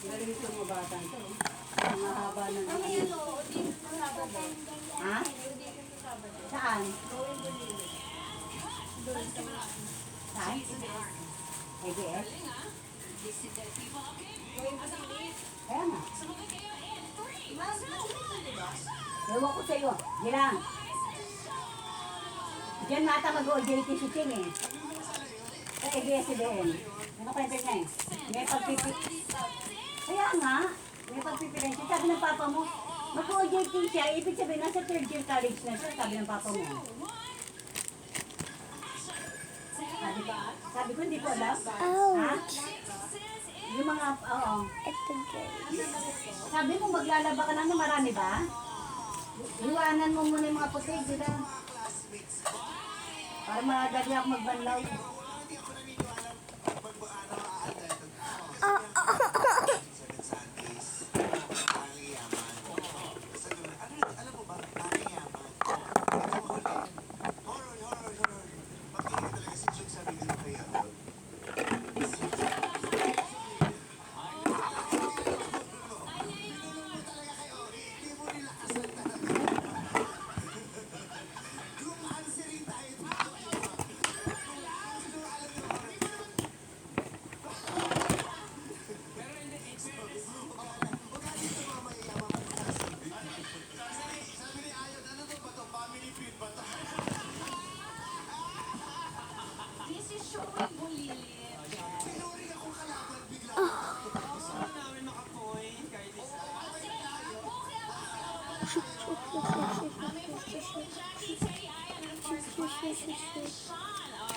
Galing ito mga bata ito. Ang haba ng ano. Ha? Saan? Saan? ABS? Kaya nga. Ewan ko sa'yo. Gilang. Diyan nata mag-OJT si Ching eh. Sa ABS-CBN. Nakapwede niya eh. May pagpipili. Kaya nga, may pagpipili siya. Sabi ng papa mo, mag-OJT siya. Ibig sabihin, nasa third year college na siya. Sabi ng papa mo. Sabi ko, hindi ko alam. Ha? Yung mga, oo. Sabi mo, maglalaba ka na marami ba? Iwanan mo muna yung mga puti, sila. Para madali ako magbanlaw.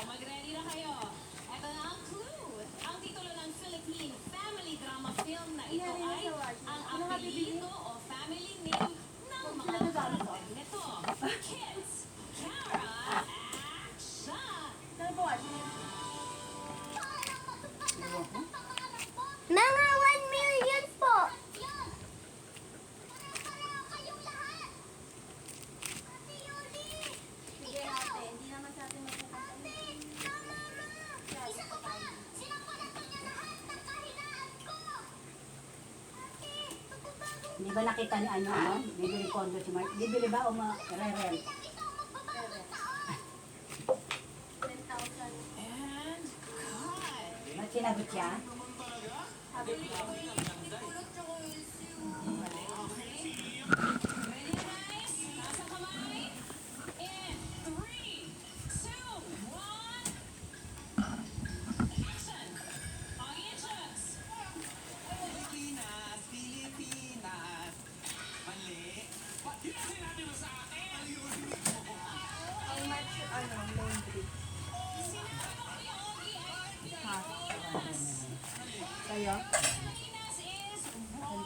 Mag-ready na kayo. Ito na ang clue. Ang titulo ng Philippine family drama film na ito ay ang apelyido o family name ng mga karakter nito. Kids, camera, action! Mga 1 million po. Sige ate, hindi naman sa atin magkakasama. Hindi ba nakita ni ano? Bibili condo si Mark? Bibili ba o ma-re-rent? 10,000. And cut! Ba't sinagot siya? Sabi ko, pulot siya ko Ready na guys? Nasa kamay? In 3, 2, 1, action! Audiences! Pilipinas, Pilipinas. Mali. Ba't yun ang sinabi mo sa akin? how much, laundry. Sinabi ko kayo, Ogie, Ha? Kayo? Pilipinas is wrong.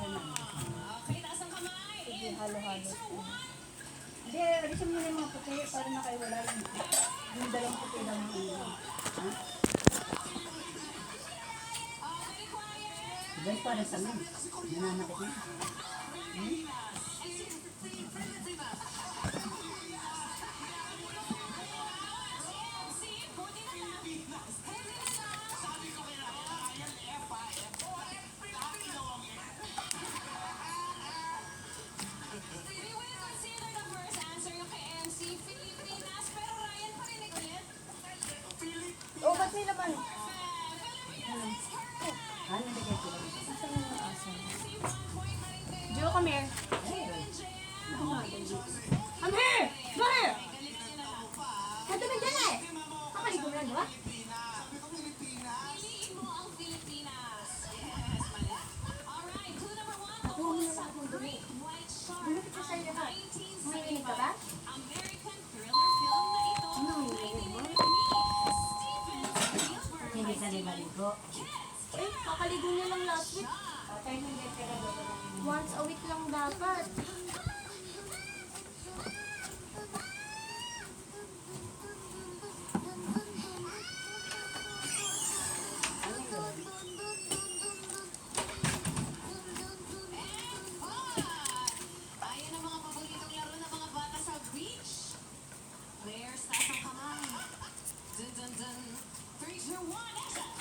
Okay, taas ang kamay. Sige, In halo-halo. 3, 2, 1. Hindi, alisin mo na yung mga puti para nakaiwala yung dalawang puti lang yung ano. Ha? Okay, quiet. Guys, parang sa men. Nananakit na. MC, buti na lang. Hindi na lang. Sabi ko kaya Ryan FIF. Lahat ginawa mo yan. We will consider the first answer yung kay MC, Pilipinas, pero Ryan pa rin ulit. Oh, ba't may laman? Philippines is correct. Ano na kayo sila? Asan yung asan? See 1 point na rin din. Jo, come here. Come here! Go here! Galit nyo na lang. Ito na dyan eh. Kapaligo mo na, di ba? Sabi ko Pilipinas. Piliin mo ang Pilipinas. Yes, mali. Alright, clue number 1. Tungkol sa Great White Shark. Bulupit ka sa iyo lahat. Umiinig ka ba? 1975. American thriller film na ito. Rated ni Steven Spielberg. Hindi sa nilaligo. Eh, kakaligo niya lang last week. Patay na yung pera doon. Once a week lang dapat. Ayan ang mga paboritong laro ng mga bata sa beach. Players, taas ang kamay. Dun, dun, dun. 3, 2, 1, action!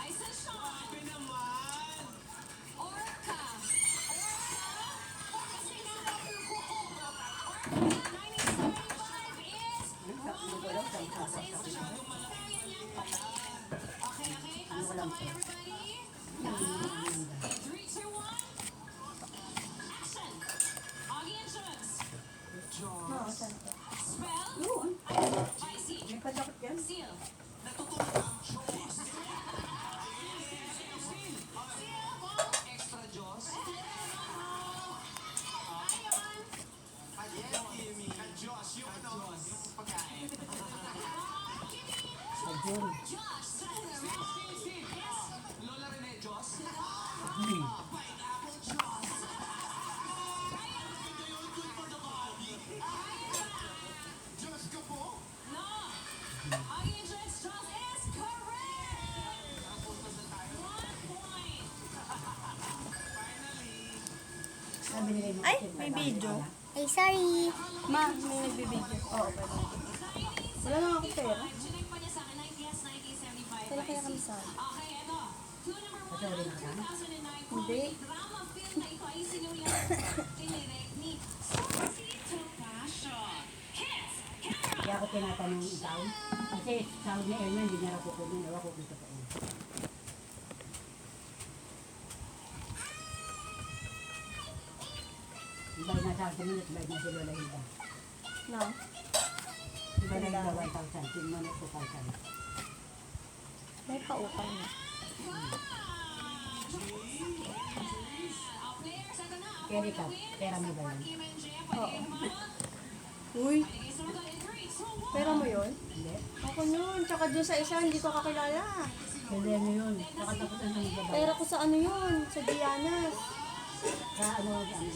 Ice and Sean. Sabi naman. binigay mo. Ay, kasi may 500 video. pala. Ay, sorry. Ma, may nagbibideo. Oo, pwede. Wala na ako pera. Chinek pa niya sa akin, 90s, 1975. Kaya kaya kami sa akin. Okay, eto. Clue number one, Sorry na ka? 2009 Hindi. comedy drama film na ito ay sinulat dinirect ni Sosito Pasha. Hits! Camera! Kaya ako tinatanong ikaw. Kasi sound ni Erna, hindi niya raw kukunin. Ewan ko kung totoo. Iba na sa akin minutes, iba na si Lola Hilda. No? Iba na Hilda 1,000, 10 minutes 2,000. May pautang na. Players, eto na. Kaya ikaw, pera mo ba yan? Kim and Jam, pwede mo. Uy, Sige, sumunod in 3, 2, 1. pera mo yun? Hindi. Ako yun. Tsaka dyan sa isa, hindi ko kakilala. Hindi ano yun. Nakatapusan sa mga Pera ko sa ano yun? Sa Dianas. Sa ano, ano.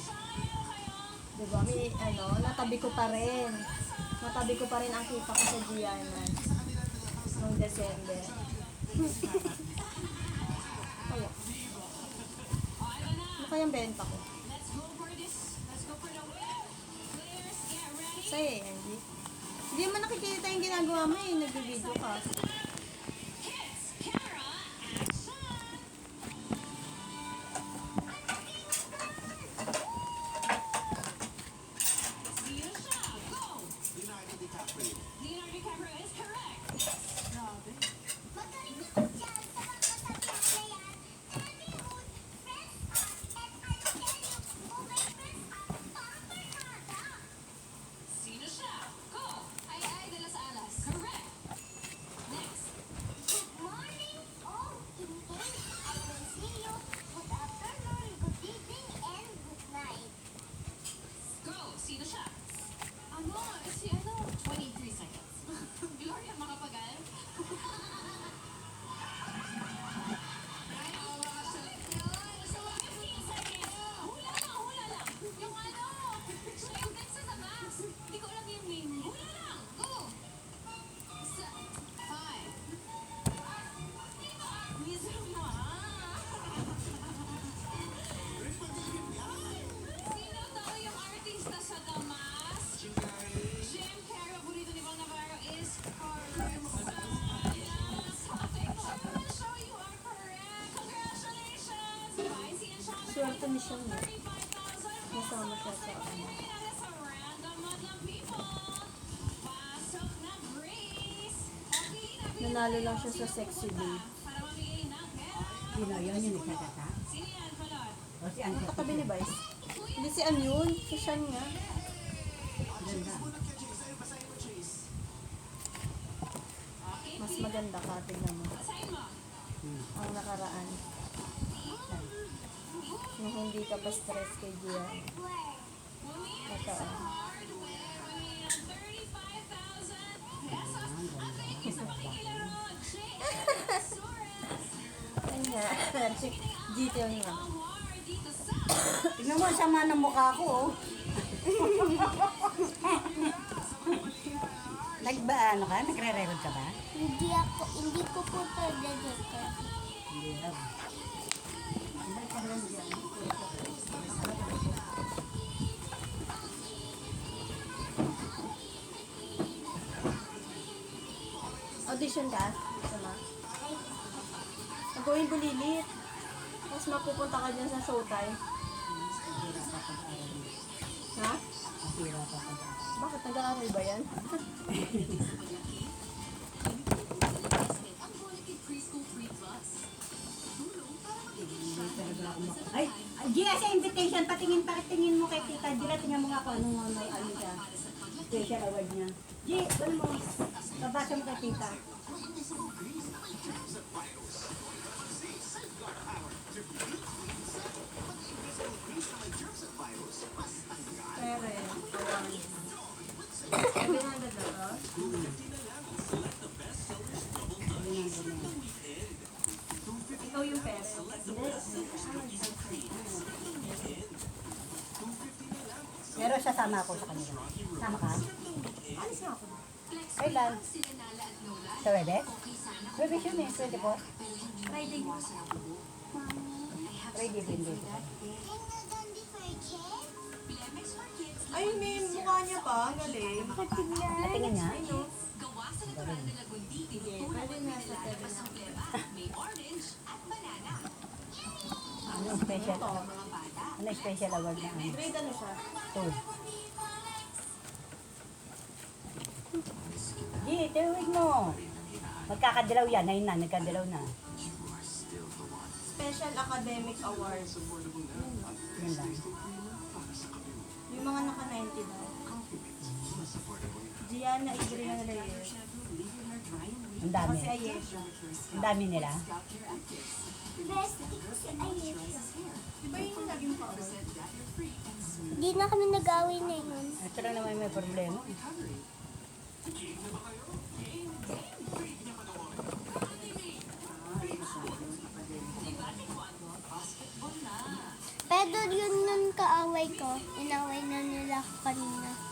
Diba? May ano, natabi ko pa rin. Natabi ko pa rin ang kita ko sa Dianas. Noong December. Kaya. Ano kayang benta ko? Let's go for this. Let's go for the win. Players, get ready. Sa'yo eh, Angie. Hindi mo nakikita yung ginagawa mo eh. Nag-video ka. Hits, camera, action. Sino siya? Go. Leonardo DiCaprio. Leonardo DiCaprio is correct. Grabe. Magaling ako dyan sa mga kasabihan na yan. Every mood, fresh up, and I'll tell you, kung may fresh up, parang barkada. Sino siya? Go. Ay de las Alas. Correct. Next. Good morning, oh, Tintin. I will see you. Good afternoon, good evening, and good night. Go. Sino siya? Ano? Si ano? 23 seconds. Gloria Macapagal? Ay, awa ka sa yun. So, 15 seconds. Hula lang. Yung ano? Siya yung text sa Max. Hindi ko alam yung name. Hula lang. Go. 5. Miss mo Sino daw yung artista sa Damas? Jim Carrey. Jim Carrey, paborito ni Bang Navarro is Carlos Sayas. Okay, Carlos, show you are correct. Congratulations! Vicey and Sean Swerte ni siya nga. 35,000 Nasama siya sa ano. Pinala sa random madlang people. Pasok na Grace. Okay, Nanalo lang siya sa sexy babe. para mamigay ng pera. Sino yun yung nagkakata? Sino yan, Kulot? O si Angel. Katabi ni Vice. Hindi si An yun. Si Sean nga. Ganda. Okay, Mas maganda ka. Tingnan mo. basahin mo. Ang nakaraan. Nung hindi ka pa stress kay Gia. Ito. Hardware, ng 35,000 pesos. At thank you sa pakikilaro, J.S. Suarez. Kanya. GT yung nga. Award dito sa Tingnan mo, ang sama ng mukha ko, oh. Ano ka? Nagre-record ka ba? Hindi ko po ito dedicate. Hindi, love. Hindi pa rin yan. Audition ka? Sama? Gawin bulilit. Tapos mapupunta ka dyan sa showtime. Ha? Masira pa pag Bakit? Nag-aaral ba yan? Hindi talaga ako Ay, Gia, sa invitation, patingin mo kay Tita. Gia, tingnan mo nga kung anong ano siya. Special award niya. Gia, ano mo? Babasa mo kay Tita. Pero eh. Sabi nga na to? Ikaw yung pera. Pero sasama ako sa kanila. Sama ka? Alis nga ako. Kailan? Sa Webes? Webes yun eh, 24. Friday. Ready din dito. King na Gandhi for a change. niya pa, ang galing. Natingin niya. Ay, no? Gawa sa natural na lagundi, tinutulak Pwede ng na sa nilalaga tabi sa ng fleva. May orange at banana. Anong special? Mga bata, Ano special award na? Grade ano siya? Ito. Di, tuwig mo. Magkakadilaw yan. Ayun na, nagkadilaw na. Special Academic Award. Yun lang. Yung mga naka-90 daw. Gianna Idrina Reyes. Ang dami. Kasi Ayesha. Ang dami nila. Best ko si Ayesha. Di ba yung naging pa-award? Di na kami nag-away na yun. Ito lang naman may problema. Pero yun nun kaaway ko. Inaway na nila ako kanina.